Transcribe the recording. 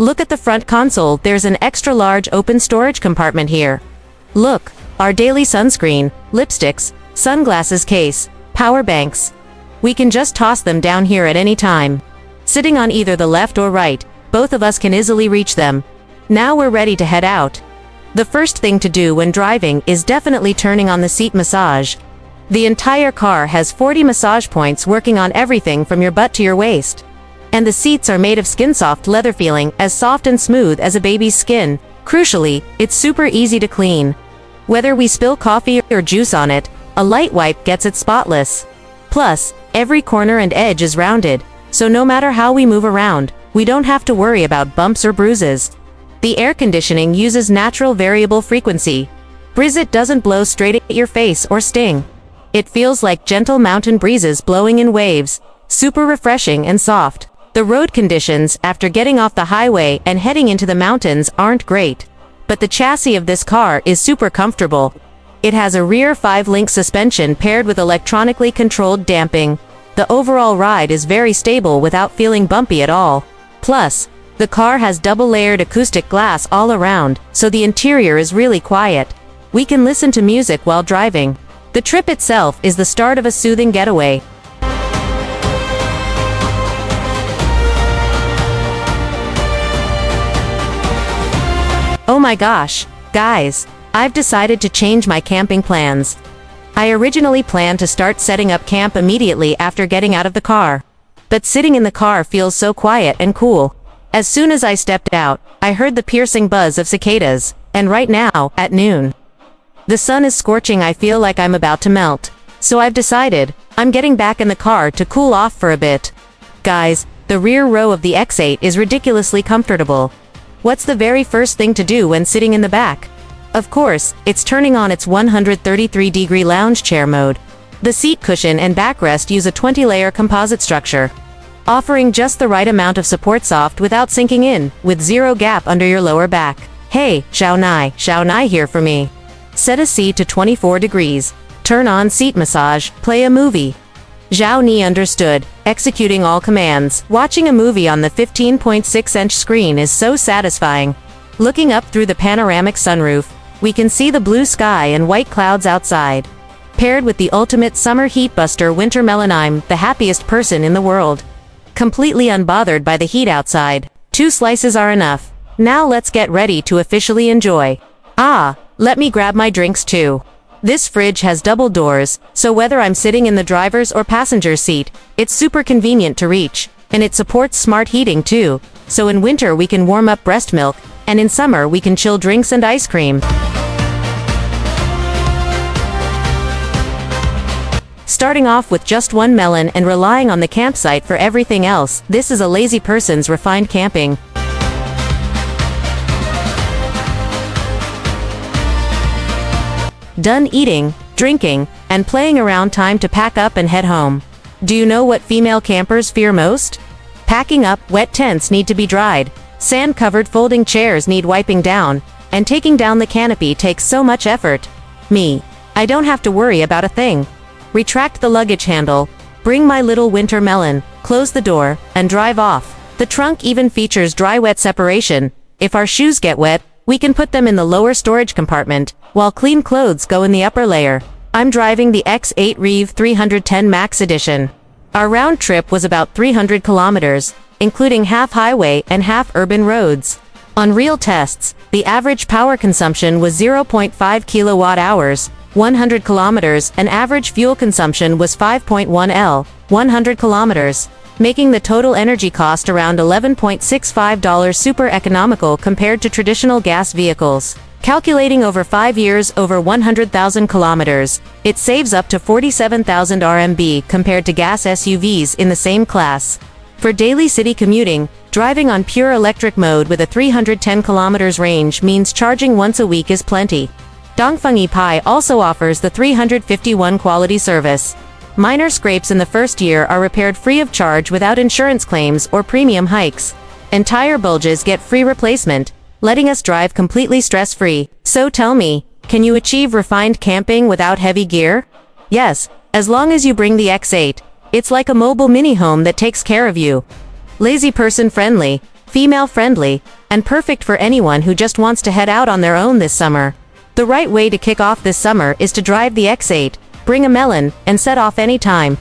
Look at the front console, there's an extra large open storage compartment here. Look, our daily sunscreen, lipsticks, sunglasses case, power banks. We can just toss them down here at any time. Sitting on either the left or right, both of us can easily reach them. Now we're ready to head out. The first thing to do when driving is definitely turning on the seat massage. The entire car has 40 massage points working on everything from your butt to your waist. And the seats are made of skin-soft leather feeling as soft and smooth as a baby's skin. Crucially, it's super easy to clean. Whether we spill coffee or juice on it, a light wipe gets it spotless. Plus, every corner and edge is rounded, so no matter how we move around, we don't have to worry about bumps or bruises. The air conditioning uses natural variable frequency. It doesn't blow straight at your face or sting. It feels like gentle mountain breezes blowing in waves, super refreshing and soft. The road conditions after getting off the highway and heading into the mountains aren't great. But the chassis of this car is super comfortable. It has a rear 5-link suspension paired with electronically controlled damping. The overall ride is very stable without feeling bumpy at all. Plus, the car has double-layered acoustic glass all around, so the interior is really quiet. We can listen to music while driving. The trip itself is the start of a soothing getaway. Oh my gosh, guys, I've decided to change my camping plans. I originally planned to start setting up camp immediately after getting out of the car. But sitting in the car feels so quiet and cool. As soon as I stepped out, I heard the piercing buzz of cicadas, and right now, at noon, the sun is scorching. I feel like I'm about to melt. So I've decided, I'm getting back in the car to cool off for a bit. Guys, the rear row of the X8 is ridiculously comfortable. What's the very first thing to do when sitting in the back? Of course, it's turning on its 133-degree lounge chair mode. The seat cushion and backrest use a 20-layer composite structure, offering just the right amount of support soft without sinking in, with zero gap under your lower back. Hey, Xiao Ni here for me. Set a seat to 24 degrees. Turn on seat massage, play a movie. Xiao Ni understood, executing all commands. Watching a movie on the 15.6-inch screen is so satisfying. Looking up through the panoramic sunroof, we can see the blue sky and white clouds outside. Paired with the ultimate summer heat buster winter melon, I'm the happiest person in the world. Completely unbothered by the heat outside. 2 slices are enough. Now let's get ready to officially enjoy. Let me grab my drinks too. This fridge has double doors, so whether I'm sitting in the driver's or passenger seat, it's super convenient to reach. And it supports smart heating too, so in winter we can warm up breast milk, and in summer we can chill drinks and ice cream. Starting off with just one melon and relying on the campsite for everything else, this is a lazy person's refined camping. Done eating, drinking, and playing around, time to pack up and head home. Do you know what female campers fear most? Packing up. Wet tents need to be dried, sand-covered folding chairs need wiping down, and taking down the canopy takes so much effort. Me, I don't have to worry about a thing. Retract the luggage handle, bring my little winter melon, close the door, and drive off. The trunk even features dry-wet separation. If our shoes get wet, we can put them in the lower storage compartment, while clean clothes go in the upper layer. I'm driving the NX8 REEV 310 Max Edition. Our round trip was about 300 kilometers, including half highway and half urban roads. On real tests, the average power consumption was 0.5 kilowatt-hours, 100 kilometers, and average fuel consumption was 5.1 L, 100 kilometers, making the total energy cost around $11.65, super economical compared to traditional gas vehicles. Calculating over 5 years, over 100,000 kilometers, it saves up to 47,000 RMB compared to gas SUVs in the same class. For daily city commuting, driving on pure electric mode with a 310 kilometers range means charging once a week is plenty. Dongfeng NX8 also offers the 351 quality service. Minor scrapes in the first year are repaired free of charge without insurance claims or premium hikes. Entire bulges get free replacement, letting us drive completely stress-free. So tell me, can you achieve refined camping without heavy gear? Yes, as long as you bring the X8. It's like a mobile mini home that takes care of you. Lazy person friendly. female-friendly, and perfect for anyone who just wants to head out on their own this summer. The right way to kick off this summer is to drive the X8, bring a melon, and set off anytime.